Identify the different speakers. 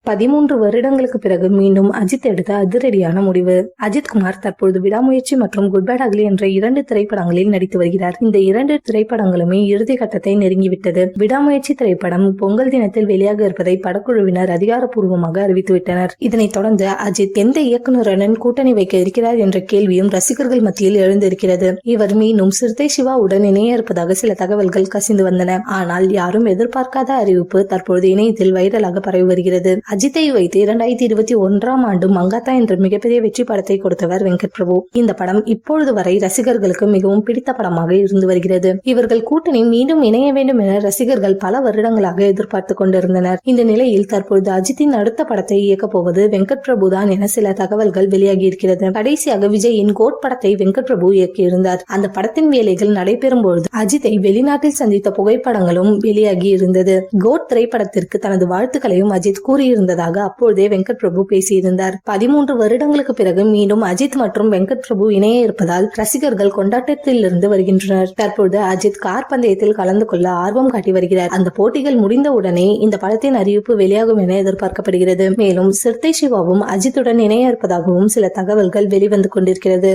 Speaker 1: 13 வருடங்களுக்கு பிறகு மீண்டும் அஜித் எடுத்த அதிரடியான முடிவு. அஜித் குமார் தற்போது விடாமுயற்சி மற்றும் குட் பேட் அக்லி என்ற 2 திரைப்படங்களில் நடித்து வருகிறார். இந்த 2 திரைப்படங்களுமே இறுதி கட்டத்தை நெருங்கிவிட்டது. விடாமுயற்சி திரைப்படம் பொங்கல் தினத்தில் வெளியாக இருப்பதை படக்குழுவினர் அதிகாரப்பூர்வமாக அறிவித்துவிட்டனர். இதனைத் தொடர்ந்து அஜித் எந்த இயக்குநருடன் கூட்டணி வைக்க இருக்கிறார் என்ற கேள்வியும் ரசிகர்கள் மத்தியில் எழுந்திருக்கிறது. இவர் மீண்டும் சிறுத்தை சிவாவுடன் இணைய இருப்பதாக சில தகவல்கள் கசிந்து வந்தன. ஆனால் யாரும் எதிர்பார்க்காத அறிவிப்பு தற்போது இணையத்தில் வைரலாக பரவி வருகிறது. அஜித்தை வைத்து 2021ஆம் ஆண்டு மங்காத்தா என்ற மிகப்பெரிய வெற்றி படத்தை கொடுத்தவர் வெங்கட் பிரபு. இந்த படம் இப்பொழுது வரை ரசிகர்களுக்கு மிகவும் பிடித்த படமாக இருந்து வருகிறது. இவர்கள் கூட்டணி மீண்டும் இணைய வேண்டும் என ரசிகர்கள் பல வருடங்களாக எதிர்பார்த்து கொண்டிருந்தனர். இந்த நிலையில் தற்பொழுது அஜித்தின் அடுத்த படத்தை இயக்கப் போவது வெங்கட் பிரபு தான் என சில தகவல்கள் வெளியாகி இருக்கிறது. கடைசியாக விஜயின் கோட் படத்தை வெங்கட் பிரபு இயக்கியிருந்தார். அந்த படத்தின் வேலைகள் நடைபெறும் பொழுது அஜித்தை வெளிநாட்டில் சந்தித்த புகைப்படங்களும் வெளியாகி இருந்தது. கோட் திரைப்படத்திற்கு தனது வாழ்த்துக்களையும் அஜித் கூறியிருந்ததாக அப்பொழுதே வெங்கட் பிரபு பேசியிருந்தார். 13 வருடங்களுக்கு பிறகு மீண்டும் அஜித் மற்றும் வெங்கட் பிரபு இணைய இருப்பதால் ரசிகர்கள் கொண்டாட்டத்தில் இருந்து வருகின்றனர். தற்போது அஜித் கார் பந்தயத்தில் கலந்து கொள்ள ஆர்வம் காட்டி வருகிறார். அந்த போட்டிகள் முடிந்தவுடனே இந்த படத்தின் அறிவிப்பு வெளியாகும் என எதிர்பார்க்கப்படுகிறது. மேலும் சிறுத்தை சிவாவும் அஜித்துடன் இணைய இருப்பதாகவும் சில தகவல்கள் வெளிவந்து கொண்டிருக்கிறது.